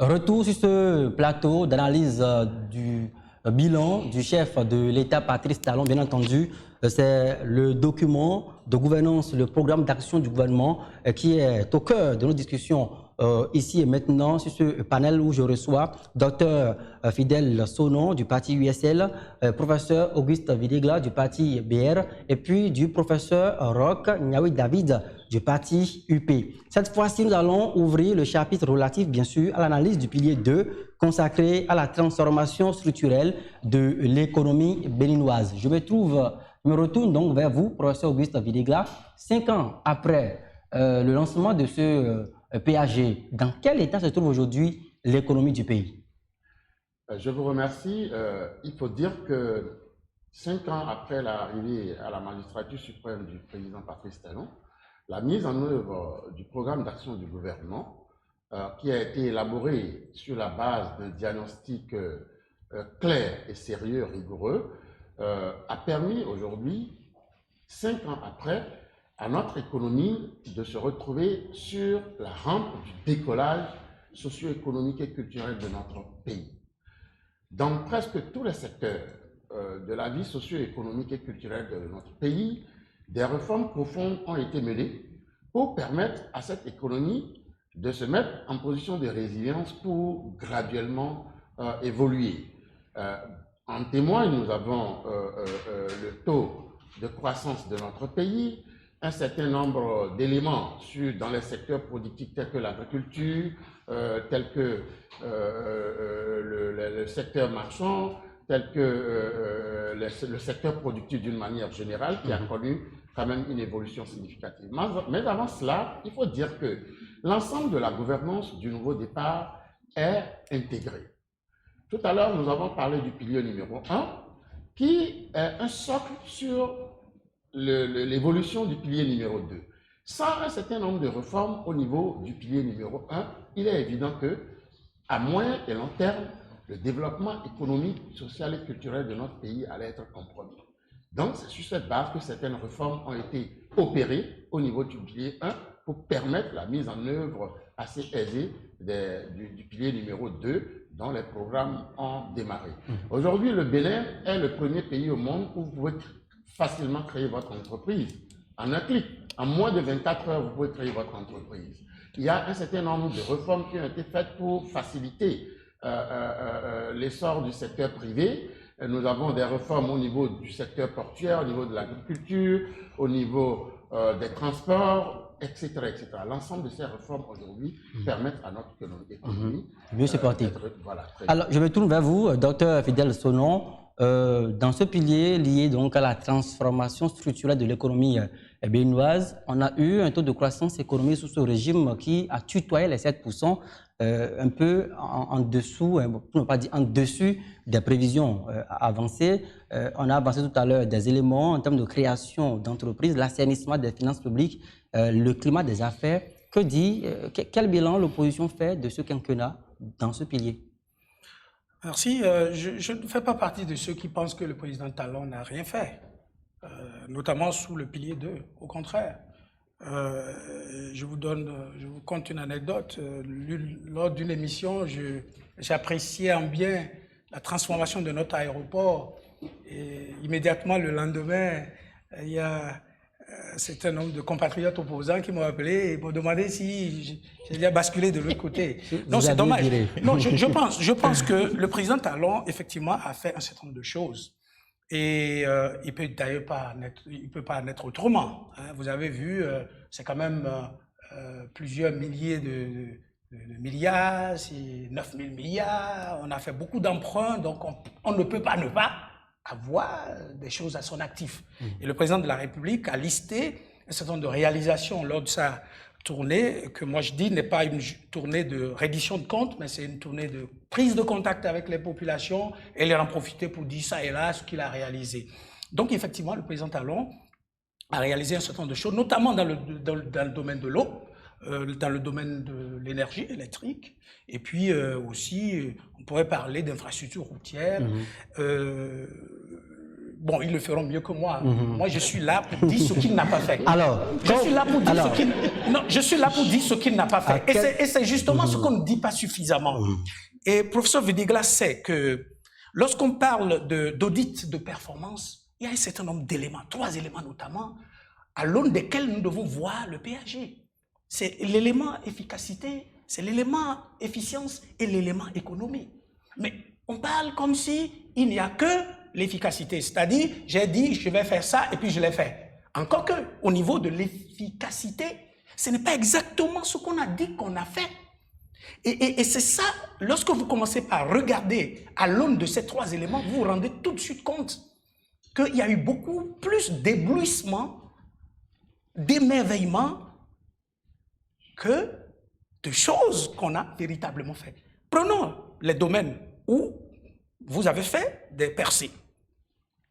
Retour sur ce plateau d'analyse du bilan du chef de l'État, Patrice Talon. Bien entendu, c'est le document de gouvernance, le programme d'action du gouvernement qui est au cœur de nos discussions ici et maintenant sur ce panel où je reçois Dr Fidèle Sonon du parti USL, professeur Auguste Videgla du parti BR et puis du professeur Roch Nyawi David du parti UP. Cette fois-ci, nous allons ouvrir le chapitre relatif, bien sûr, à l'analyse du pilier 2 consacré à la transformation structurelle de l'économie béninoise. Je me retourne donc vers vous, professeur Auguste Videgla. 5 ans après le lancement de ce PAG, dans quel état se trouve aujourd'hui l'économie du pays? Je vous remercie. Il faut dire que 5 ans après l'arrivée à la magistrature suprême du président Patrice Talon, la mise en œuvre du programme d'action du gouvernement, qui a été élaboré sur la base d'un diagnostic clair et sérieux, rigoureux, a permis aujourd'hui, 5 ans après, à notre économie de se retrouver sur la rampe du décollage socio-économique et culturel de notre pays. Dans presque tous les secteurs de la vie socio-économique et culturelle de notre pays, des réformes profondes ont été menées pour permettre à cette économie de se mettre en position de résilience pour graduellement évoluer. En témoigne, nous avons le taux de croissance de notre pays, un certain nombre d'éléments dans les secteurs productifs tels que l'agriculture, tels que le secteur marchand, tel que le secteur productif d'une manière générale, qui a connu quand même une évolution significative. Mais avant cela, il faut dire que l'ensemble de la gouvernance du nouveau départ est intégré. Tout à l'heure, nous avons parlé du pilier numéro 1, qui est un socle sur l'évolution du pilier numéro 2. Sans un certain nombre de réformes au niveau du pilier numéro 1, il est évident que, à moyen et long terme, le développement économique, social et culturel de notre pays allait être compromis. Donc, c'est sur cette base que certaines réformes ont été opérées au niveau du pilier 1 pour permettre la mise en œuvre assez aisée du pilier numéro 2 dont les programmes ont démarré. Aujourd'hui, le Bénin est le premier pays au monde où vous pouvez facilement créer votre entreprise. En un clic, en moins de 24 heures, vous pouvez créer votre entreprise. Il y a un certain nombre de réformes qui ont été faites pour faciliter l'essor du secteur privé. Nous avons des réformes au niveau du secteur portuaire, au niveau de l'agriculture, au niveau des transports, etc. etc. L'ensemble de ces réformes aujourd'hui permettent à notre économie mieux se porter. Alors, je me tourne vers vous, docteur Fidèle Sonon. Dans ce pilier lié donc à la transformation structurelle de l'économie béninoise, on a eu un taux de croissance économique sous ce régime qui a tutoyé les 7%, un peu en dessous, pour ne pas dire en dessus des prévisions avancées. On a avancé tout à l'heure des éléments en termes de création d'entreprises, l'assainissement des finances publiques, le climat des affaires. Quel bilan l'opposition fait de ce quinquennat dans ce pilier? Merci. Je ne fais pas partie de ceux qui pensent que le président Talon n'a rien fait, notamment sous le pilier 2. Au contraire, je vous conte une anecdote. Lors d'une émission, j'appréciais en bien la transformation de notre aéroport. Et immédiatement, le lendemain, il y a c'est un nombre de compatriotes opposants qui m'ont appelé et m'ont demandé si j'allais basculer de l'autre côté. Non, c'est dommage. Non, je pense que le président Talon, effectivement, a fait un certain nombre de choses. Et il peut d'ailleurs pas en être autrement. Hein. Vous avez vu, c'est quand même plusieurs milliers de milliards, c'est 9 000 milliards. On a fait beaucoup d'emprunts, donc on ne peut pas ne pas avoir des choses à son actif. Et le président de la République a listé un certain nombre de réalisations lors de sa tournée, que moi je dis n'est pas une tournée de reddition de comptes, mais c'est une tournée de prise de contact avec les populations, et il en profiter pour dire ça et là ce qu'il a réalisé. Donc effectivement, le président Talon a réalisé un certain nombre de choses, notamment dans le domaine de l'eau, dans le domaine de l'énergie électrique, et puis aussi, on pourrait parler d'infrastructures routières. bon, ils le feront mieux que moi. Moi, je suis là pour dire ce qu'il n'a pas fait. Alors, je suis là pour dire ce qu'il n'a pas fait. Et c'est justement ce qu'on ne dit pas suffisamment. Et professeur Vidiglas sait que lorsqu'on parle d'audit de performance, il y a un certain nombre d'éléments, 3 éléments notamment, à l'aune desquels nous devons voir le PAG. C'est l'élément efficacité, c'est l'élément efficience et l'élément économie. Mais on parle comme si il n'y a que l'efficacité, c'est-à-dire j'ai dit je vais faire ça et puis je l'ai fait. Encore que au niveau de l'efficacité, ce n'est pas exactement ce qu'on a dit qu'on a fait. Et c'est ça, lorsque vous commencez par regarder à l'aune de ces 3 éléments, vous vous rendez tout de suite compte qu'il y a eu beaucoup plus d'éblouissement, d'émerveillement que de choses qu'on a véritablement faites. Prenons les domaines où vous avez fait des percées.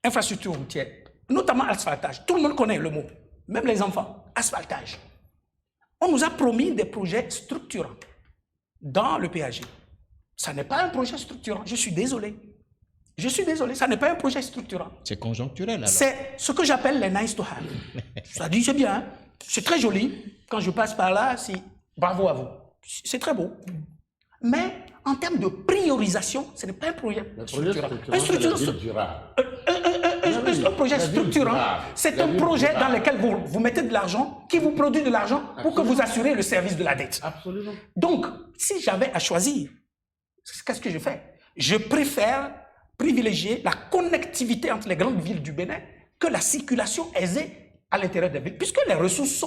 Infrastructure routière, notamment asphaltage. Tout le monde connaît le mot, même les enfants. Asphaltage. On nous a promis des projets structurants dans le PAG. Ça n'est pas un projet structurant, je suis désolé. Je suis désolé, ça n'est pas un projet structurant. C'est conjoncturel alors. C'est ce que j'appelle les nice to have. Ça dit, c'est bien, c'est très joli. Quand je passe par là, c'est bravo à vous. C'est très beau. Mais en termes de priorisation, ce n'est pas un projet structurant. Un projet structurant, c'est un projet dans lequel vous mettez de l'argent, qui vous produit de l'argent pour que vous assurez le service de la dette. Absolument. Donc, si j'avais à choisir, qu'est-ce que je fais? Je préfère privilégier la connectivité entre les grandes villes du Bénin que la circulation aisée à l'intérieur des villes, puisque les ressources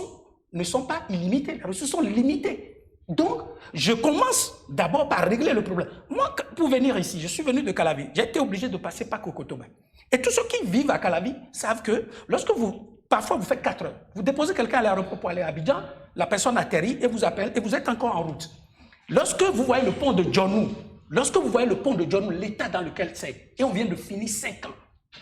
ne sont pas illimitées, les ressources sont limitées. Donc, je commence d'abord par régler le problème. Moi, pour venir ici, je suis venu de Calavi, j'ai été obligé de passer par Kokotoba. Et tous ceux qui vivent à Calavi savent que lorsque parfois vous faites 4 heures, vous déposez quelqu'un à l'aéroport pour aller à Abidjan, la personne atterrit et vous appelle et vous êtes encore en route. Lorsque vous voyez le pont de Djonou, l'état dans lequel c'est, et on vient de finir 5 ans,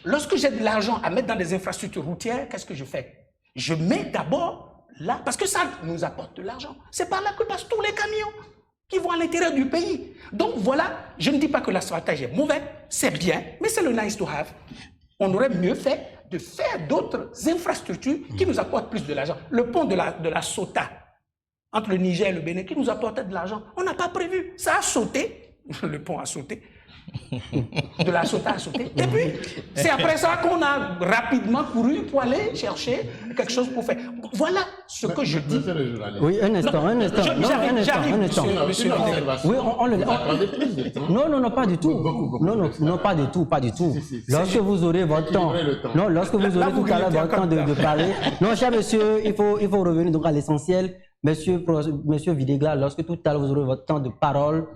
lorsque j'ai de l'argent à mettre dans des infrastructures routières, qu'est-ce que je fais? Je mets d'abord là, parce que ça nous apporte de l'argent. C'est par là que passent tous les camions qui vont à l'intérieur du pays. Donc voilà, je ne dis pas que l'asphaltage est mauvais, c'est bien, mais c'est le nice to have. On aurait mieux fait de faire d'autres infrastructures qui nous apportent plus de l'argent. Le pont de la Sota, entre le Niger et le Bénin, qui nous apportait de l'argent, on n'a pas prévu. Ça a sauté, le pont a sauté. De la Sota a sauté. Et puis, c'est après ça qu'on a rapidement couru pour aller chercher quelque chose pour faire. Voilà ce que je dis. Oui, un instant. Oui, non, pas du tout. Non, pas du tout. Lorsque vous aurez votre temps, lorsque vous aurez tout à l'heure votre temps de parler. Non, cher monsieur, il faut revenir donc à l'essentiel. Monsieur Vidiglas, lorsque tout à l'heure vous aurez votre temps de parole,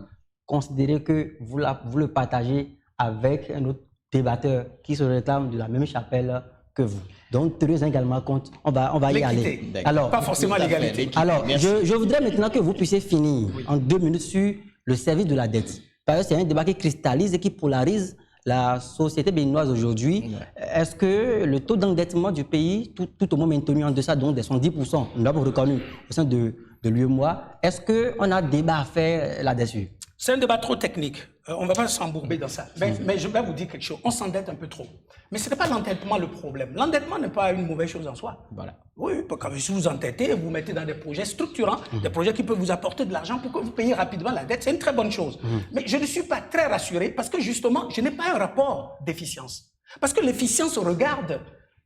considérez que vous le partagez avec un autre débatteur qui se réclame de la même chapelle que vous. Donc, tenez également compte, on va y aller. Alors, pas forcément l'égalité. Alors, je voudrais maintenant que vous puissiez finir en 2 minutes sur le service de la dette. Parce que c'est un débat qui cristallise et qui polarise la société béninoise aujourd'hui. Est-ce que le taux d'endettement du pays, tout au moins maintenu en deçà donc des 110%, nous l'avons reconnu au sein de l'UEMOA, est-ce qu'on a débat à faire là-dessus? C'est un débat trop technique. On ne va pas s'embourber dans ça. Mais je vais vous dire quelque chose. On s'endette un peu trop. Mais ce n'est pas l'endettement le problème. L'endettement n'est pas une mauvaise chose en soi. Voilà. Oui, parce que si vous endettez, vous mettez dans des projets structurants, des projets qui peuvent vous apporter de l'argent pour que vous payiez rapidement la dette. C'est une très bonne chose. Mais je ne suis pas très rassuré parce que justement, je n'ai pas un rapport d'efficience. Parce que l'efficience regarde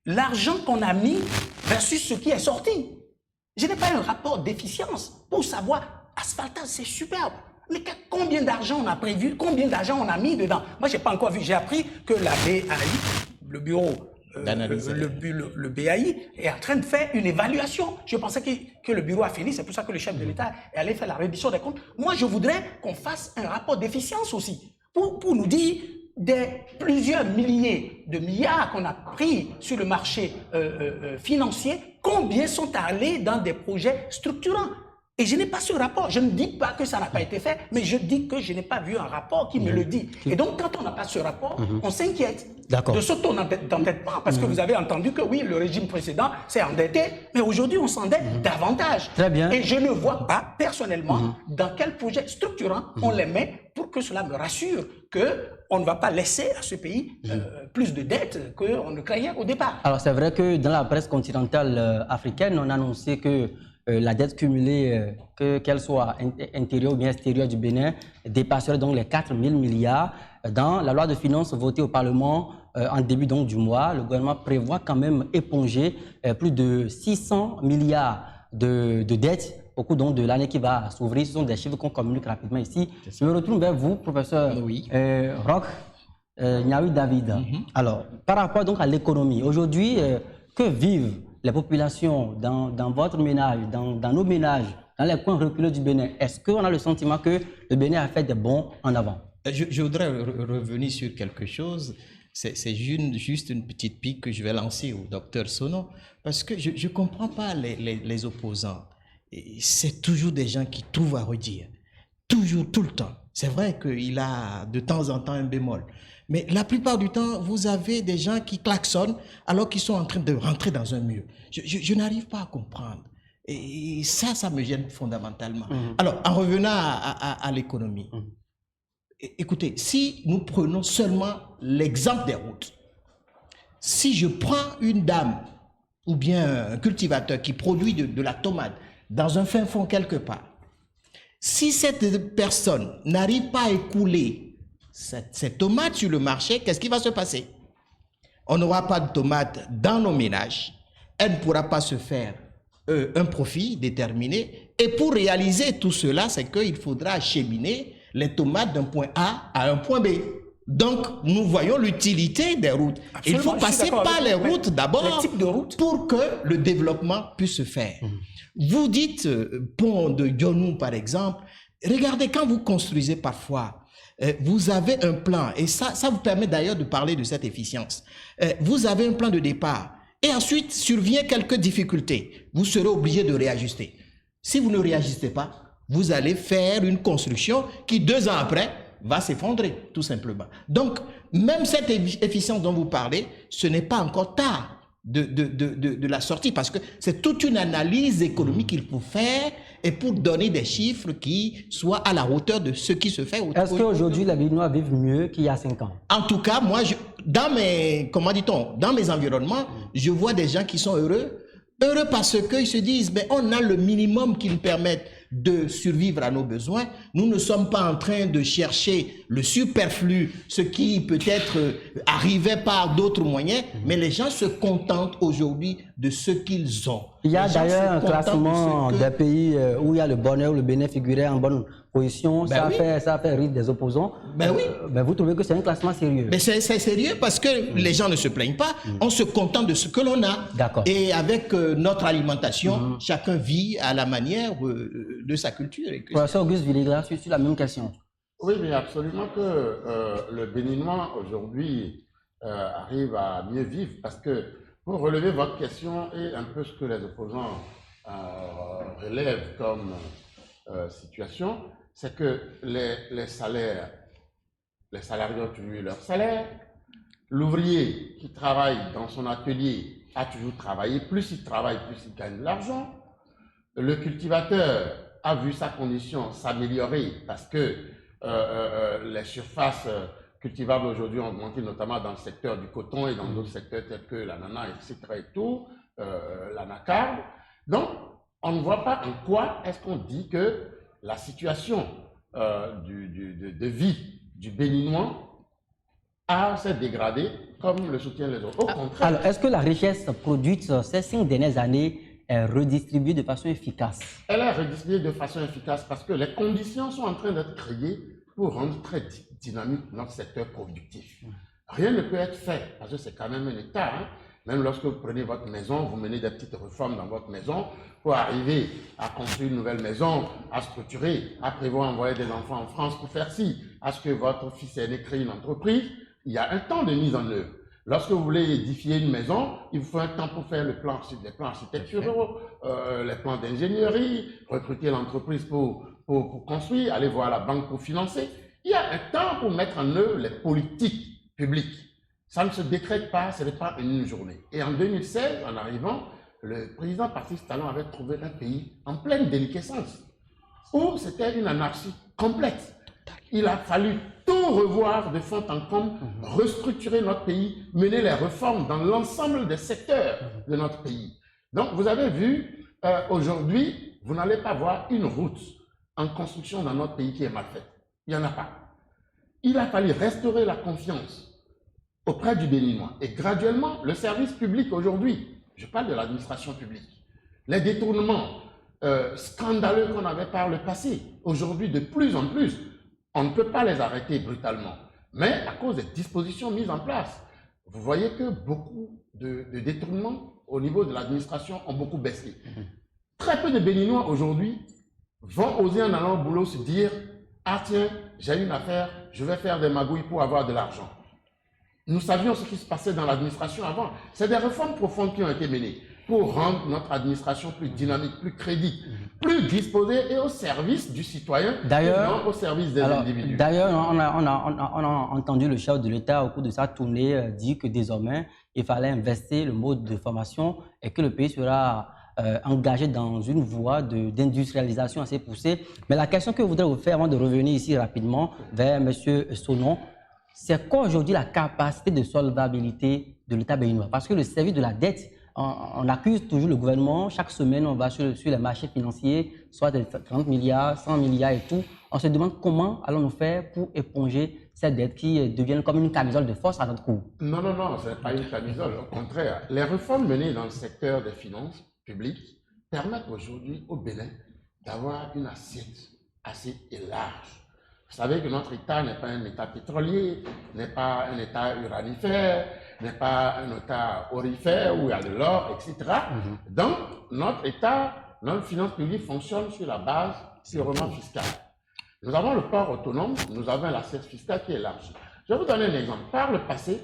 l'argent qu'on a mis versus ce qui est sorti. Je n'ai pas un rapport d'efficience pour savoir, asphaltage, c'est superbe. Mais combien d'argent on a prévu, combien d'argent on a mis dedans? Moi, je n'ai pas encore vu. J'ai appris que la BAI, le bureau, le BAI est en train de faire une évaluation. Je pensais que le bureau a fini. C'est pour ça que le chef de l'État est allé faire la reddition des comptes. Moi, je voudrais qu'on fasse un rapport d'efficience aussi pour nous dire des plusieurs milliers de milliards qu'on a pris sur le marché financier, combien sont allés dans des projets structurants. Et je n'ai pas ce rapport. Je ne dis pas que ça n'a pas été fait, mais je dis que je n'ai pas vu un rapport qui me le dit. Et donc, quand on n'a pas ce rapport, on s'inquiète de ce taux d'endettement. Parce que vous avez entendu que oui, le régime précédent s'est endetté, mais aujourd'hui, on s'endette davantage. Très bien. Et je ne vois pas, personnellement, dans quel projet structurant on les met pour que cela me rassure qu'on ne va pas laisser à ce pays plus de dettes qu'on ne craignait au départ. Alors c'est vrai que dans la presse continentale africaine, on a annoncé que la dette cumulée, qu'elle soit intérieure ou bien extérieure du Bénin, dépasserait donc les 4 000 milliards. Dans la loi de finances votée au Parlement en début donc, du mois, le gouvernement prévoit quand même éponger plus de 600 milliards de dettes au cours donc, de l'année qui va s'ouvrir. Ce sont des chiffres qu'on communique rapidement ici. Je me retourne vers vous, professeur Roch Nyawi David. Alors, par rapport donc à l'économie, aujourd'hui, que vivent les populations dans votre ménage, dans nos ménages, dans les coins reculés du Bénin? Est-ce qu'on a le sentiment que le Bénin a fait des bons en avant? Je voudrais revenir sur quelque chose. C'est juste une petite pique que je vais lancer au docteur Sono, parce que je ne comprends pas les opposants. C'est toujours des gens qui trouvent à redire. Toujours, tout le temps. C'est vrai qu'il a de temps en temps un bémol. Mais la plupart du temps, vous avez des gens qui klaxonnent alors qu'ils sont en train de rentrer dans un mur. Je n'arrive pas à comprendre. Et ça me gêne fondamentalement. Alors, en revenant à l'économie, écoutez, si nous prenons seulement l'exemple des routes, si je prends une dame ou bien un cultivateur qui produit de la tomate dans un fin fond quelque part, si cette personne n'arrive pas à écouler cette tomate sur le marché, qu'est-ce qui va se passer? On n'aura pas de tomate dans nos ménages, elle ne pourra pas se faire un profit déterminé, et pour réaliser tout cela, c'est qu'il faudra acheminer les tomates d'un point A à un point B. Donc, nous voyons l'utilité des routes. Absolument, il faut passer par les routes d'abord pour que le développement puisse se faire. Vous dites pont de Dionou, par exemple. Regardez, quand vous construisez parfois, vous avez un plan, et ça vous permet d'ailleurs de parler de cette efficience. Vous avez un plan de départ, et ensuite survient quelques difficultés. Vous serez obligé de réajuster. Si vous ne réajustez pas, vous allez faire une construction qui, 2 ans après, va s'effondrer, tout simplement. Donc, même cette efficience dont vous parlez, ce n'est pas encore tard de la sortie, parce que c'est toute une analyse économique qu'il faut faire et pour donner des chiffres qui soient à la hauteur de ce qui se fait. Est-ce qu'aujourd'hui, les Béninois vivent mieux qu'il y a 5 ans? En tout cas, moi, dans mes environnements, je vois des gens qui sont heureux parce qu'ils se disent, mais on a le minimum qui nous permette de survivre à nos besoins. Nous ne sommes pas en train de chercher le superflu, ce qui peut-être arrivait par d'autres moyens, mais les gens se contentent aujourd'hui de ce qu'ils ont. Il y a d'ailleurs un classement des pays où il y a le bonheur, où le Bénin figurait en bonne position. Ça a fait rire des opposants. Vous trouvez que c'est un classement sérieux? Mais c'est sérieux parce que les gens ne se plaignent pas. On se contente de ce que l'on a. Et avec notre alimentation, chacun vit à la manière de sa culture. Professeur Auguste Villegras, sur la même question. Oui, mais absolument que le Béninois aujourd'hui arrive à mieux vivre, parce que pour relever votre question et un peu ce que les opposants relèvent comme situation, c'est que les salaires, les salariés ont toujours eu leur salaire. L'ouvrier qui travaille dans son atelier a toujours travaillé. Plus il travaille, plus il gagne de l'argent. Le cultivateur a vu sa condition s'améliorer parce que les surfaces cultivables aujourd'hui ont augmenté, notamment dans le secteur du coton et dans d'autres secteurs tels que l'ananas, etc. et tout, l'anacarde. Donc, on ne voit pas en quoi est-ce qu'on dit que la situation de vie du Béninois s'est dégradée comme le soutiennent les autres. Au contraire. Alors, est-ce que la richesse produite ces 5 dernières années est redistribuée de façon efficace? Elle est redistribuée de façon efficace parce que les conditions sont en train d'être créées pour rendre très dynamique notre secteur productif. Rien ne peut être fait parce que c'est quand même un État. Hein. Même lorsque vous prenez votre maison, vous menez des petites réformes dans votre maison pour arriver à construire une nouvelle maison, à structurer, à prévoir envoyer des enfants en France pour faire ci, à ce que votre fils aîné crée une entreprise. Il y a un temps de mise en œuvre. Lorsque vous voulez édifier une maison, il vous faut un temps pour faire les plans architecturaux, les plans d'ingénierie, recruter l'entreprise pour construire, aller voir la banque pour financer. Il y a un temps pour mettre en œuvre les politiques publiques. Ça ne se décrète pas, ce n'est pas une journée. Et en 2016, en arrivant, le président Patrice Talon avait trouvé un pays en pleine déliquescence, où c'était une anarchie complète. Il a fallu tout revoir de fond en comble, restructurer notre pays, mener les réformes dans l'ensemble des secteurs de notre pays. Donc, vous avez vu, aujourd'hui, vous n'allez pas voir une route en construction dans notre pays qui est mal faite. Il n'y en a pas. Il a fallu restaurer la confiance auprès du Béninois. Et graduellement, le service public aujourd'hui, je parle de l'administration publique, les détournements scandaleux qu'on avait par le passé, aujourd'hui, de plus en plus, on ne peut pas les arrêter brutalement. Mais à cause des dispositions mises en place, vous voyez que beaucoup de détournements au niveau de l'administration ont beaucoup baissé. Très peu de Béninois aujourd'hui vont oser en allant au boulot se dire « Ah tiens, j'ai une affaire, je vais faire des magouilles pour avoir de l'argent ». Nous savions ce qui se passait dans l'administration avant. C'est des réformes profondes qui ont été menées pour rendre notre administration plus dynamique, plus crédible, plus disposée et au service du citoyen, et non au service des individus. D'ailleurs, on a entendu le chef de l'État au cours de sa tournée dire que désormais, il fallait investir le mode de formation et que le pays sera engagé dans une voie d'industrialisation assez poussée. Mais la question que je voudrais vous faire avant de revenir ici rapidement vers M. Sonon, c'est quoi aujourd'hui la capacité de solvabilité de l'État béninois? Parce que le service de la dette, on accuse toujours le gouvernement. Chaque semaine, on va sur les marchés financiers, soit de 30 milliards, 100 milliards et tout. On se demande comment allons-nous faire pour éponger cette dette qui devient comme une camisole de force à notre cou. Non, non, non, ce n'est pas une camisole. Au contraire, les réformes menées dans le secteur des finances publiques permettent aujourd'hui au Bénin d'avoir une assiette assez large. Vous savez que notre État n'est pas un État pétrolier, n'est pas un État uranifère, n'est pas un État aurifère où il y a de l'or, etc. Donc, notre État, notre finance publique fonctionne sur la base purement fiscale. Nous avons le port autonome, nous avons l'assiette fiscale qui est large. Je vais vous donner un exemple. Par le passé,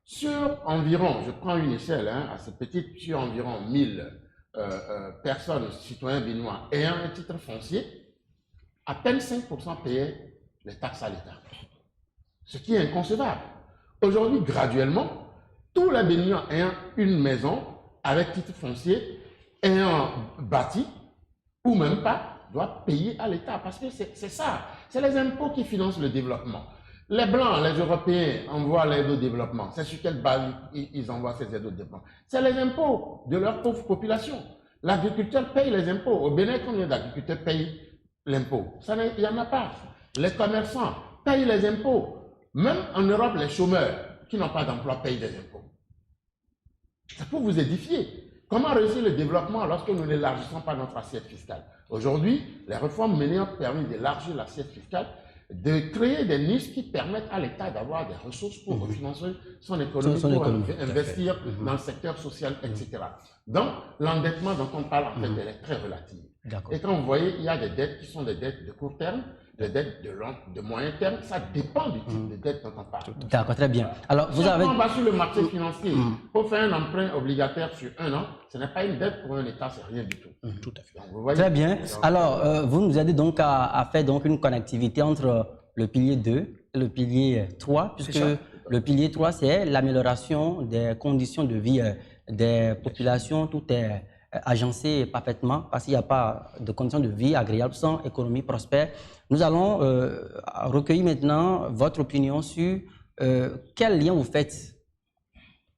sur environ, je prends une échelle assez petite, sur environ 1000 personnes, citoyens béninois ayant un titre foncier, à peine 5% payaient les taxes à l'État. Ce qui est inconcevable. Aujourd'hui, graduellement, tous les Béninois ayant une maison avec titre foncier, ayant bâti, ou même pas, doivent payer à l'État. Parce que c'est ça. C'est les impôts qui financent le développement. Les Blancs, les Européens envoient l'aide au développement. C'est sur quelle base ils envoient ces aides au développement? C'est les impôts de leur pauvre population. L'agriculteur paye les impôts. Au Bénin, combien d'agriculteurs payent l'impôt? Il n'y en a pas. Les commerçants payent les impôts. Même en Europe, les chômeurs qui n'ont pas d'emploi payent des impôts. C'est pour vous édifier. Comment réussir le développement lorsque nous n'élargissons pas notre assiette fiscale? Aujourd'hui, les réformes menées ont permis d'élargir l'assiette fiscale, de créer des niches qui permettent à l'État d'avoir des ressources pour refinancer son économie, pour investir dans le secteur social, etc. Donc, l'endettement dont on parle, en fait, elle est très relative. Et quand vous voyez, il y a des dettes qui sont des dettes de court terme, des dettes de moyen terme, ça dépend du type de dette dont on parle. D'accord, très bien. Alors, vous avez... on va sur le marché financier, pour faire un emprunt obligataire sur 1 an, ce n'est pas une dette pour un État, c'est rien du tout. Tout à fait. Donc, vous voyez, très bien. Alors, vous nous aidez donc à faire donc une connectivité entre le pilier 2 et le pilier 3, puisque le pilier 3, c'est l'amélioration des conditions de vie des populations. Tout est agencé parfaitement parce qu'il n'y a pas de conditions de vie agréables sans économie prospère. Nous allons recueillir maintenant votre opinion sur quel lien vous faites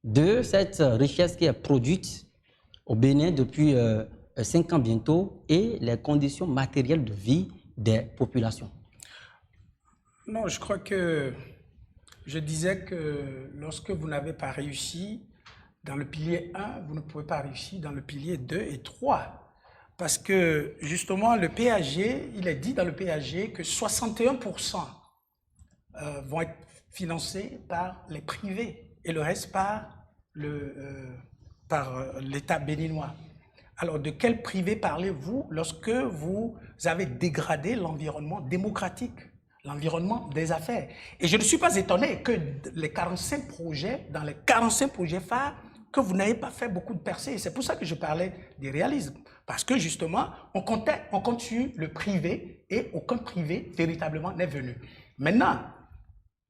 de cette richesse qui est produite au Bénin depuis 5 ans bientôt et les conditions matérielles de vie des populations. Non, je crois que je disais que lorsque vous n'avez pas réussi dans le pilier 1, vous ne pouvez pas réussir dans le pilier 2 et 3. Parce que justement, le PAG, il est dit dans le PAG que 61% vont être financés par les privés et le reste par l'État béninois. Alors, de quel privé parlez-vous lorsque vous avez dégradé l'environnement démocratique, l'environnement des affaires? Et je ne suis pas étonné que les 45 projets, dans les 45 projets phares, que vous n'avez pas fait beaucoup de percées. C'est pour ça que je parlais du réalisme. Parce que justement, on compte sur le privé et aucun privé véritablement n'est venu. Maintenant,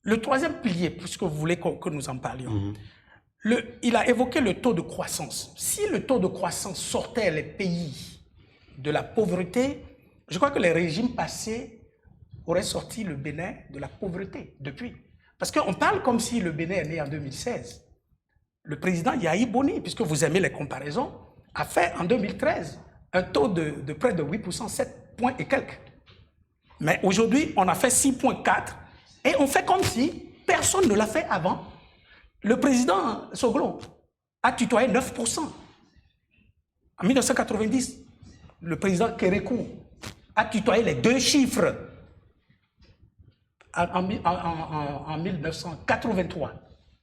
le troisième pilier, puisque vous voulez que nous en parlions, il a évoqué le taux de croissance. Si le taux de croissance sortait les pays de la pauvreté, je crois que les régimes passés aurait sorti le Bénin de la pauvreté depuis. Parce qu'on parle comme si le Bénin est né en 2016. Le président Yahi Boni, puisque vous aimez les comparaisons, a fait en 2013 un taux de près de 8%, 7 points et quelques. Mais aujourd'hui, on a fait 6,4 et on fait comme si personne ne l'a fait avant. Le président Soglo a tutoyé 9%. En 1990, le président Kérékou a tutoyé les 2 chiffres. En 1983,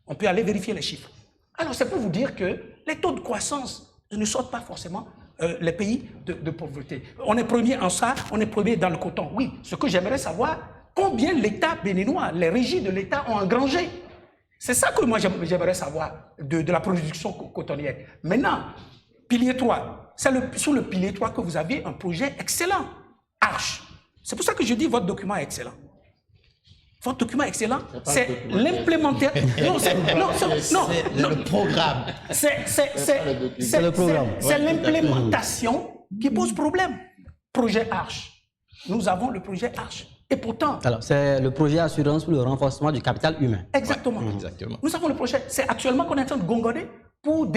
on peut aller vérifier les chiffres. Alors, c'est pour vous dire que les taux de croissance ne sortent pas forcément les pays de pauvreté. On est premier en ça, on est premier dans le coton. Oui, ce que j'aimerais savoir, combien l'État béninois, les régies de l'État ont engrangé. C'est ça que moi j'aimerais savoir de la production cotonnière. Maintenant, pilier 3, c'est sous le pilier 3 que vous aviez un projet excellent, Arche. C'est pour ça que je dis votre document est excellent. Votre document excellent, c'est l'implémentation. Non, le programme. C'est le programme. C'est l'implémentation qui pose problème. Projet Arche. Nous avons le projet Arche. Et pourtant... Alors, c'est le projet Assurance pour le renforcement du capital humain. Exactement. Exactement. Nous avons le projet. C'est actuellement qu'on est en train de gongonner pour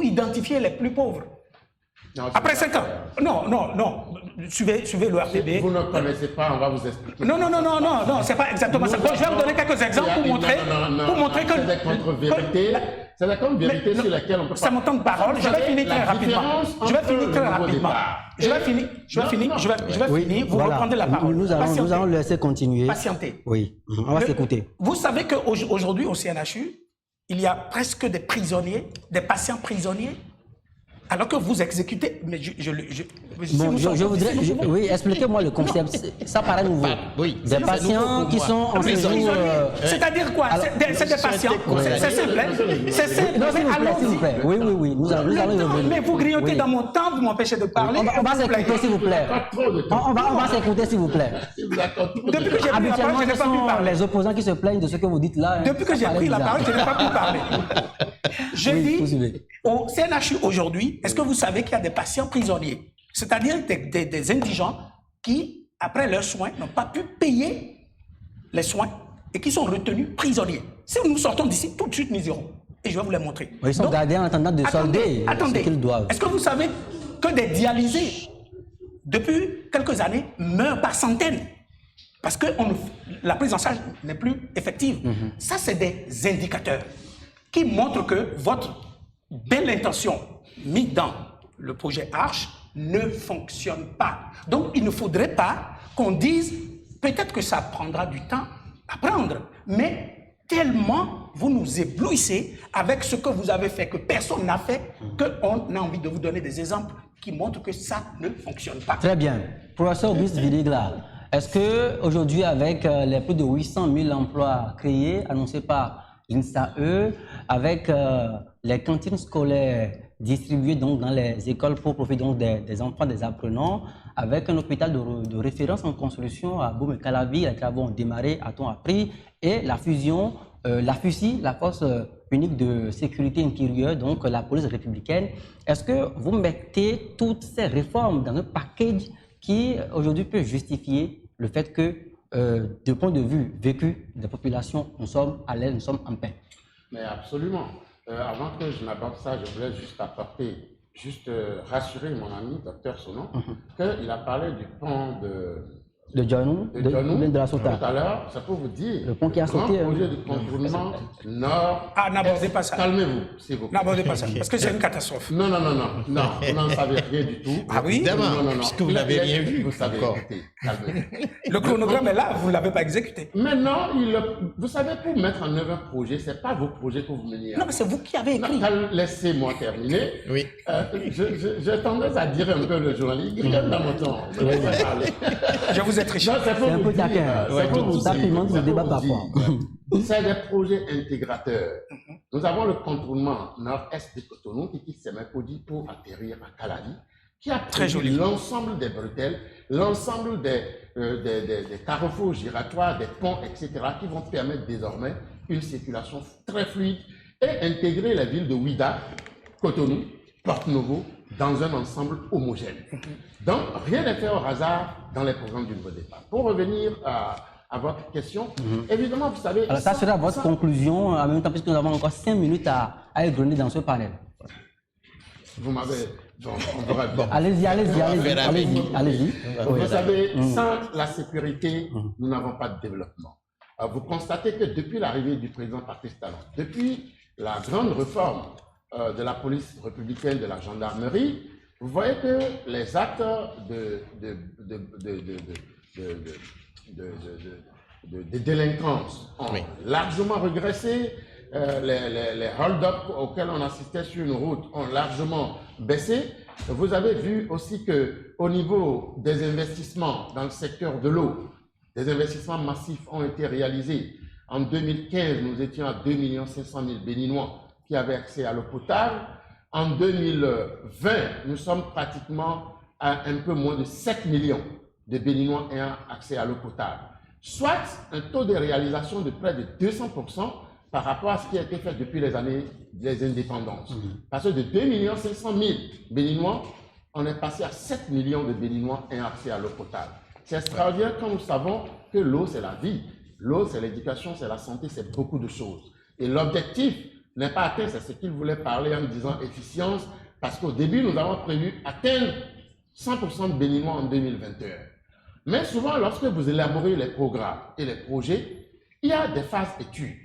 identifier les plus pauvres. Non, après 5 ans. Non. Suivez le RTB. Vous ne connaissez pas, on va vous expliquer. Non, c'est pas exactement ça. Bon, je vais vous donner quelques exemples pour montrer que... C'est des contre-vérités. C'est des contre-vérités sur lesquelles on peut pas... C'est mon temps de parole. Je vais finir très rapidement. Vous reprendrez la parole. Nous allons le laisser continuer. Patienter. Oui, on va s'écouter. Vous savez qu'aujourd'hui, au CNHU, il y a presque des prisonniers, des patients prisonniers, alors que vous exécutez, mais oui, expliquez-moi le concept. Ça paraît nouveau. Oui, des patients qui sont en séjour. C'est-à-dire quoi? C'est des patients. C'est simple. C'est simple. S'il vous plaît. Oui. Nous allons y revenir. Mais vous grignotez dans mon temps, vous m'empêchez de parler. On va s'écouter, s'il vous plaît. On va s'écouter, s'il vous plaît. Depuis que j'ai pris la parole, je n'ai pas pu parler. Les opposants qui se plaignent de ce que vous dites là. Depuis que j'ai pris la parole, je n'ai pas pu parler. Je dis, au CNHU aujourd'hui, est-ce que vous savez qu'il y a des patients prisonniers? C'est-à-dire des indigents qui, après leurs soins, n'ont pas pu payer les soins et qui sont retenus prisonniers. Si nous sortons d'ici, tout de suite, nous irons. Et je vais vous les montrer. Ils sont gardés en attendant de solder ce qu'ils doivent. Est-ce que vous savez que des dialysés, depuis quelques années, meurent par centaines? Parce que la prise en charge n'est plus effective. Ça, c'est des indicateurs qui montrent que votre belle intention mise dans le projet Arche ne fonctionne pas. Donc, il ne faudrait pas qu'on dise, peut-être que ça prendra du temps à prendre, mais tellement vous nous éblouissez avec ce que vous avez fait, que personne n'a fait, qu'on a envie de vous donner des exemples qui montrent que ça ne fonctionne pas. Très bien. Professeur Auguste Vidigla, est-ce qu'aujourd'hui, avec les plus de 800 000 emplois créés, annoncés par l'INSAE, avec les cantines scolaires distribuées donc dans les écoles pour profit donc des enfants, des apprenants, avec un hôpital de référence en construction à Boum-et-Calavi, les travaux ont démarré, a-t-on appris, et la fusion, la FUSI, la Force unique de sécurité intérieure, donc la police républicaine. Est-ce que vous mettez toutes ces réformes dans un package qui aujourd'hui peut justifier le fait que, du point de vue vécu des populations, nous sommes à l'aise, nous sommes en paix? Mais absolument. Avant que je n'aborde ça, je voulais juste rassurer mon ami, Dr Sono, qu'il a parlé du pont de Djonou, de la Sota. Tout à l'heure, ça peut vous dire. Le pont qui a sauté. Le projet de contournement nord. Ah, n'abordez pas ça. Calmez-vous, s'il vous plaît. N'abordez pas ça, parce que c'est une catastrophe. Non, vous n'en savez rien du tout. Ah oui? Non, puisque vous n'avez rien vu. Vous savez, écoutez, calmez-vous. Le chronogramme est là, vous ne l'avez pas exécuté. Maintenant, vous savez, pour mettre en œuvre un projet, ce n'est pas vos projets que vous menez. Non, mais c'est vous qui avez écrit. Laissez-moi terminer. Oui. J'ai tendance à dire un peu le journaliste. Il grille dans mon temps. Je vous ai triché. C'est un peu taquin. Ça pimente le débat parfois. C'est des projets intégrateurs. Nous avons le contournement nord-est de Cotonou qui quitte Sémékodi pour atterrir à Calavi, qui a prévu l'ensemble des bretelles, l'ensemble des carrefours giratoires, des ponts, etc., qui vont permettre désormais une circulation très fluide et intégrer la ville de Ouida, Cotonou, Porto-Novo dans un ensemble homogène. Donc, rien n'est fait au hasard dans les programmes du nouveau départ. Pour revenir à votre question, évidemment, vous savez... Alors, ça sera votre conclusion en même temps, puisque nous avons encore 5 minutes à égrener dans ce panel. Vous m'avez... on verra bien. Allez-y. Vous savez, sans la sécurité, nous n'avons pas de développement. Vous constatez que depuis l'arrivée du président Patrice Talon, depuis la grande réforme de la police républicaine, de la gendarmerie, vous voyez que les actes de délinquance ont largement régressé, les hold-up auxquels on assistait sur une route ont largement baissé. Vous avez vu aussi qu'au niveau des investissements dans le secteur de l'eau, des investissements massifs ont été réalisés. En 2015, nous étions à 2 500 000 Béninois qui avaient accès à l'eau potable. En 2020, nous sommes pratiquement à un peu moins de 7 millions de Béninois ayant accès à l'eau potable. Soit un taux de réalisation de près de 200% par rapport à ce qui a été fait depuis les années des indépendances. Parce que de 2 500 000 Béninois, on est passé à 7 millions de Béninois ayant accès à l'eau potable. C'est extraordinaire quand nous savons que l'eau, c'est la vie. L'eau, c'est l'éducation, c'est la santé, c'est beaucoup de choses. Et l'objectif n'est pas atteint, c'est ce qu'il voulait parler en disant efficience, parce qu'au début, nous avons prévu atteindre 100% de Béninois en 2021. Mais souvent, lorsque vous élaborez les programmes et les projets, il y a des phases études.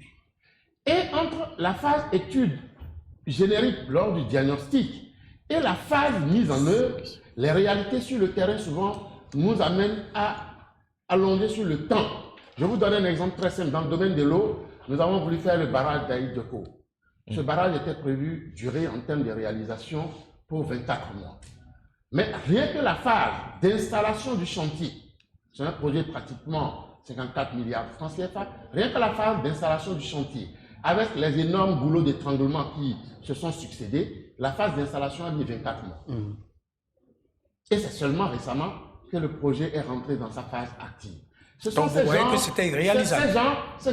Et entre la phase étude générique lors du diagnostic et la phase mise en œuvre, les réalités sur le terrain souvent nous amènent à allonger sur le temps. Je vous donne un exemple très simple. Dans le domaine de l'eau, nous avons voulu faire le barrage d'Aïdeko. Ce barrage était prévu durer en termes de réalisation pour 24 mois. Mais rien que la phase d'installation du chantier, c'est un projet pratiquement 54 milliards de francs CFA, rien que la phase d'installation du chantier, avec les énormes boulots d'étranglement qui se sont succédés, la phase d'installation a mis 24 mois. Et c'est seulement récemment que le projet est rentré dans sa phase active. Ce sont ces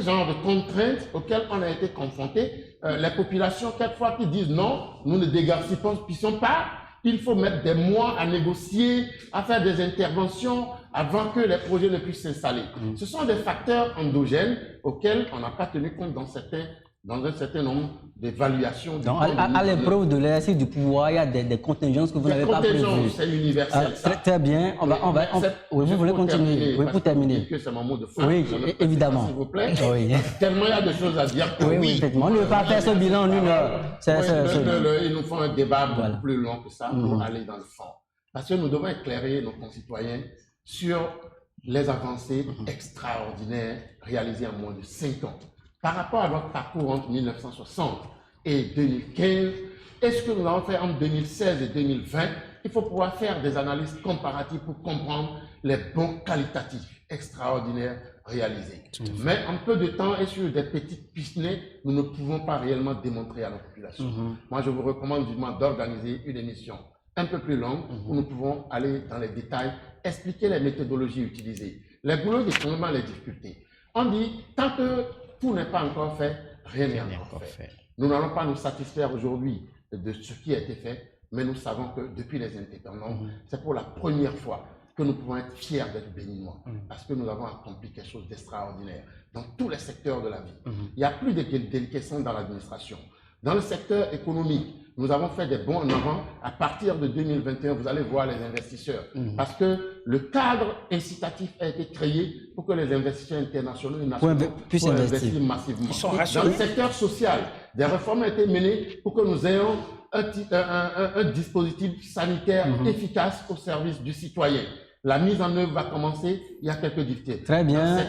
genres de contraintes auxquelles on a été confrontés. Les populations, quelquefois, qui disent non, nous ne dégarcissons pas, il faut mettre des mois à négocier, à faire des interventions avant que les projets ne puissent s'installer. Ce sont des facteurs endogènes auxquels on n'a pas tenu compte dans un certain nombre d'évaluations. Donc, à l'épreuve de l'exercice du pouvoir, il y a des contingences que vous n'avez pas prévues. C'est universel. Très bien. Oui, vous voulez continuer. Oui, pour terminer. Que c'est mon mot de fin. Oui, évidemment. S'il vous plaît. Oui. Tellement il y a de choses à dire. Oui, effectivement. On ne peut pas faire ce bilan en une heure. Ils nous font un débat beaucoup plus long que ça pour aller dans le fond. Parce que nous devons éclairer nos concitoyens sur les avancées extraordinaires réalisées en moins de 5 ans. Par rapport à notre parcours entre 1960 et 2015, et ce que nous avons fait entre 2016 et 2020, il faut pouvoir faire des analyses comparatives pour comprendre les bons qualitatifs extraordinaires réalisés. Mais en peu de temps et sur des petites pistes, nous ne pouvons pas réellement démontrer à la population. Moi, je vous recommande vivement d'organiser une émission un peu plus longue où nous pouvons aller dans les détails, expliquer les méthodologies utilisées, les boulots d'étranglement, les difficultés. On dit, tant que tout n'est pas encore fait, rien n'est encore fait. Nous n'allons pas nous satisfaire aujourd'hui de ce qui a été fait, mais nous savons que depuis les indépendances, c'est pour la première fois que nous pouvons être fiers d'être béninois, parce que nous avons accompli quelque chose d'extraordinaire dans tous les secteurs de la vie. Il n'y a plus de déliquescence dans l'administration. Dans le secteur économique, nous avons fait des bons en avant. À partir de 2021, vous allez voir les investisseurs. Parce que le cadre incitatif a été créé pour que les investisseurs internationaux et nationaux puissent investir massivement. Dans le secteur social, des réformes ont été menées pour que nous ayons un dispositif sanitaire efficace au service du citoyen. La mise en œuvre va commencer, il y a quelques difficultés. Très bien,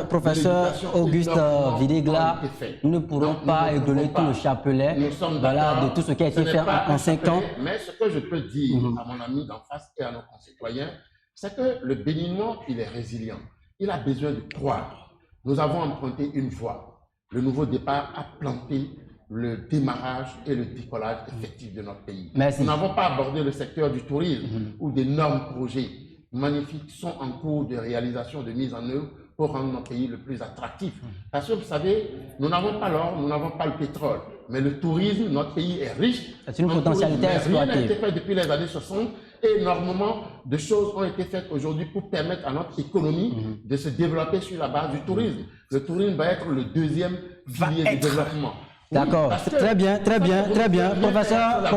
professeur Auguste Videgla, nous ne pourrons pas égrener tout le chapelet de tout ce qui a été fait en 5 ans. Mais ce que je peux dire à mon ami d'en face et à nos concitoyens, c'est que le Béninois, il est résilient. Il a besoin de croire. Nous avons emprunté une voie. Le nouveau départ a planté le démarrage et le décollage effectif de notre pays. Merci. Nous n'avons pas abordé le secteur du tourisme où d'énormes projets magnifiques sont en cours de réalisation, de mise en œuvre pour rendre notre pays le plus attractif. Parce que vous savez, nous n'avons pas l'or, nous n'avons pas le pétrole, mais le tourisme, notre pays est riche. C'est une potentialité exploitée. Rien n'a été fait depuis les années 60 et énormément de choses ont été faites aujourd'hui pour permettre à notre économie de se développer sur la base du tourisme. Le tourisme va être le deuxième pilier du développement. D'accord, très bien, très bien, très bien. Professeur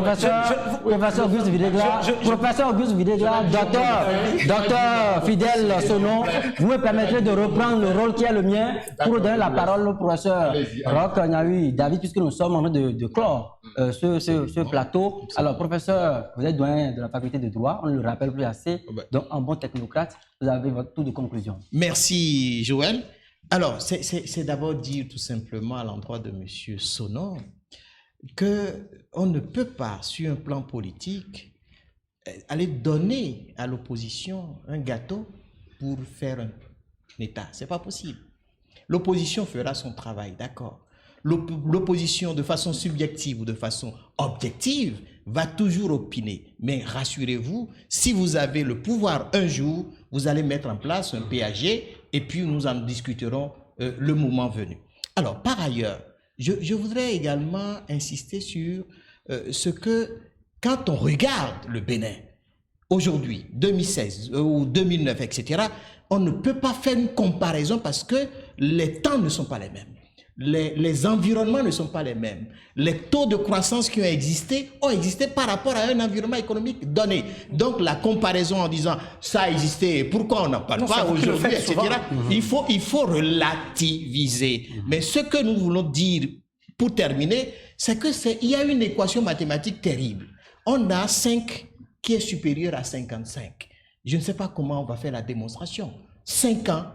Auguste Videgla, docteur Fidèle Sonon, vous me permettrez de reprendre le rôle qui est le mien pour donner la parole au professeur Roch Nyahui David, puisque nous sommes en train de clore ce plateau. Alors, professeur, vous êtes doyen de la faculté de droit, on ne le rappelle plus assez, donc en bon technocrate, vous avez votre tour de conclusion. Merci, Joël. Alors, c'est d'abord dire tout simplement à l'endroit de M. Sonon qu'on ne peut pas, sur un plan politique, aller donner à l'opposition un gâteau pour faire un État. Ce n'est pas possible. L'opposition fera son travail, d'accord. L'opposition, de façon subjective ou de façon objective, va toujours opiner. Mais rassurez-vous, si vous avez le pouvoir un jour, vous allez mettre en place un PAG et puis nous en discuterons le moment venu. Alors, par ailleurs, je voudrais également insister sur ce que, quand on regarde le Bénin, aujourd'hui, 2016 ou 2009, etc., on ne peut pas faire une comparaison parce que les temps ne sont pas les mêmes. Les environnements ne sont pas les mêmes. Les taux de croissance qui ont existé par rapport à un environnement économique donné. Donc la comparaison en disant ça a existé, pourquoi on n'en parle pas aujourd'hui, etc. Il faut relativiser. Mais ce que nous voulons dire pour terminer, c'est qu'il y a une équation mathématique terrible. On a 5 qui est supérieur à 55. Je ne sais pas comment on va faire la démonstration. 5 ans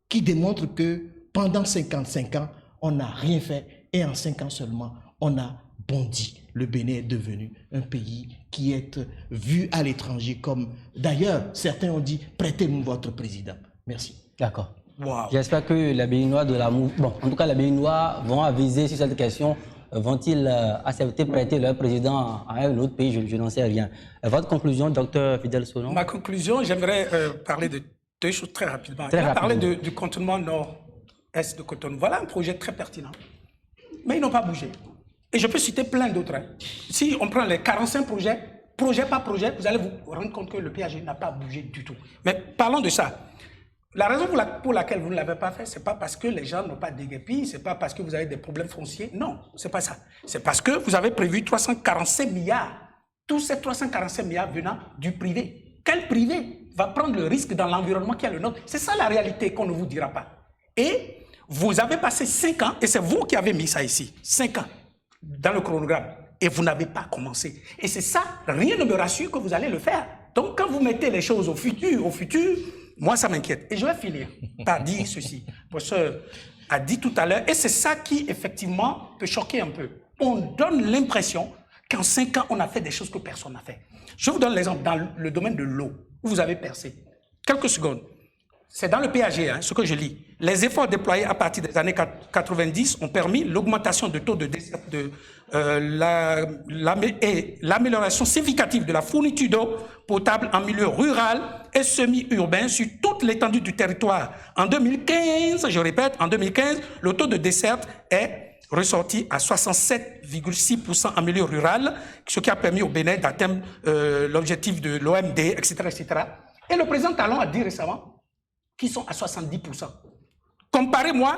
qui démontrent que pendant 55 ans, on n'a rien fait et en 5 ans seulement, on a bondi. Le Bénin est devenu un pays qui est vu à l'étranger comme... D'ailleurs, certains ont dit, prêtez-nous votre président. Merci. D'accord. Wow. J'espère que les Béninois de la... Bon, en tout cas, les Béninois vont aviser sur cette question. Vont-ils accepter de prêter leur président à un autre pays? Je n'en sais rien. Votre conclusion, docteur Fidèle Sonon? Ma conclusion, j'aimerais parler de 2 choses très rapidement. Il a parlé du cantonnement nord-est de Cotonou. Voilà un projet très pertinent. Mais ils n'ont pas bougé. Et je peux citer plein d'autres. Si on prend les 45 projets, projet par projet, vous allez vous rendre compte que le PAG n'a pas bougé du tout. Mais parlons de ça. La raison pour laquelle vous ne l'avez pas fait, ce n'est pas parce que les gens n'ont pas déguerpi, ce n'est pas parce que vous avez des problèmes fonciers. Non, ce n'est pas ça. C'est parce que vous avez prévu 345 milliards. Tous ces 345 milliards venant du privé. Quel privé va prendre le risque dans l'environnement qui est le nôtre? C'est ça la réalité qu'on ne vous dira pas. Et vous avez passé 5 ans, et c'est vous qui avez mis ça ici, 5 ans, dans le chronogramme, et vous n'avez pas commencé. Et c'est ça, rien ne me rassure que vous allez le faire. Donc quand vous mettez les choses au futur, moi ça m'inquiète. Et je vais finir par dire ceci. Le professeur a dit tout à l'heure, et c'est ça qui effectivement peut choquer un peu. On donne l'impression qu'en 5 ans, on a fait des choses que personne n'a fait. Je vous donne l'exemple dans le domaine de l'eau, où vous avez percé. Quelques secondes. C'est dans le PAG, ce que je lis. Les efforts déployés à partir des années 90 ont permis l'augmentation de taux de l'amélioration significative de la fourniture d'eau potable en milieu rural et semi-urbain sur toute l'étendue du territoire. En 2015, je répète, en 2015, le taux de desserte est ressorti à 67,6% en milieu rural, ce qui a permis au Bénin d'atteindre l'objectif de l'OMD, etc., etc. Et le président Talon a dit récemment qu'ils sont à 70%. Comparez-moi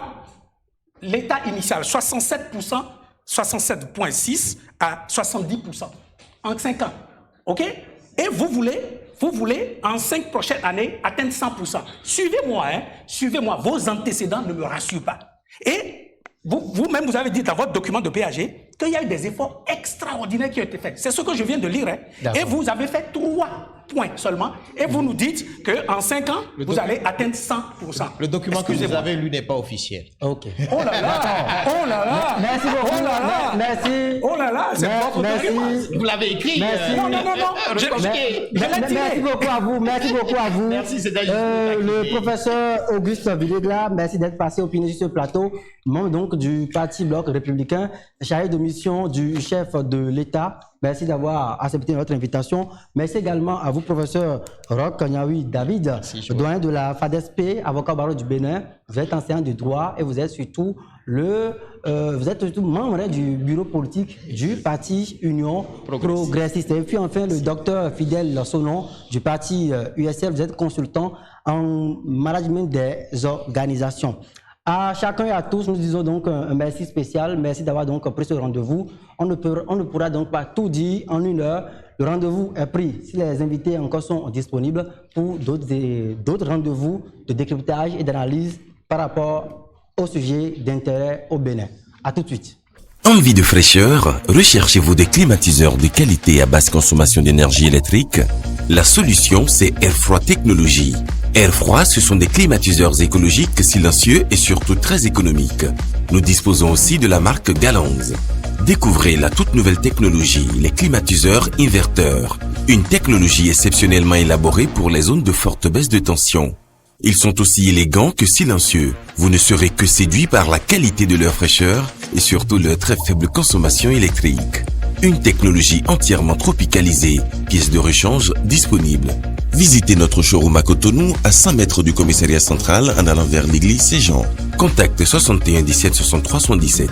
l'état initial, 67%, 67,6% à 70% en 5 ans. OK? Et vous voulez en 5 prochaines années atteindre 100%. Suivez-moi, suivez-moi. Vos antécédents ne me rassurent pas. Et vous-même, vous avez dit dans votre document de PAG qu'il y a eu des efforts extraordinaires qui ont été faits. C'est ce que je viens de lire. Et vous avez fait 3 points seulement. Et vous nous dites qu'en 5 ans, vous allez atteindre 100%. Le document que vous avez lu n'est pas officiel. OK. Oh là là! Oh là là! Merci beaucoup. Oh là là! Merci. Oh là là! C'est votre document. Vous l'avez écrit. Merci. Non. Merci beaucoup à vous. Merci beaucoup à vous. Merci, c'est le professeur Auguste Videgla, merci d'être passé opiner sur ce plateau. Membre donc du Parti Bloc républicain, chargé de mission du chef de l'État, Merci d'avoir accepté notre invitation. Merci également à vous, professeur Roch Niaoui David, doyen de la FADESP, avocat au barreau du Bénin. Vous êtes enseignant de droit et vous êtes surtout membre du bureau politique du parti Union Progressiste. Et puis enfin, le docteur Fidèle Sonon du parti USL, vous êtes consultant en management des organisations. À chacun et à tous, nous disons donc un merci spécial. Merci d'avoir donc pris ce rendez-vous. On ne pourra donc pas tout dire en 1 heure. Le rendez-vous est pris si les invités encore sont disponibles pour d'autres rendez-vous de décryptage et d'analyse par rapport au sujet d'intérêt au Bénin. À tout de suite. Envie de fraîcheur? Recherchez-vous des climatiseurs de qualité à basse consommation d'énergie électrique? La solution, c'est Airfroid Technologies. Airfroid, ce sont des climatiseurs écologiques, silencieux et surtout très économiques. Nous disposons aussi de la marque Galanz. Découvrez la toute nouvelle technologie, les climatiseurs inverteurs. Une technologie exceptionnellement élaborée pour les zones de forte baisse de tension. Ils sont aussi élégants que silencieux. Vous ne serez que séduit par la qualité de leur fraîcheur et surtout leur très faible consommation électrique. Une technologie entièrement tropicalisée, pièces de rechange disponibles. Visitez notre showroom à Cotonou, à 100 mètres du commissariat central en allant vers l'église Saint-Jean. Contacte 61 17 63 77.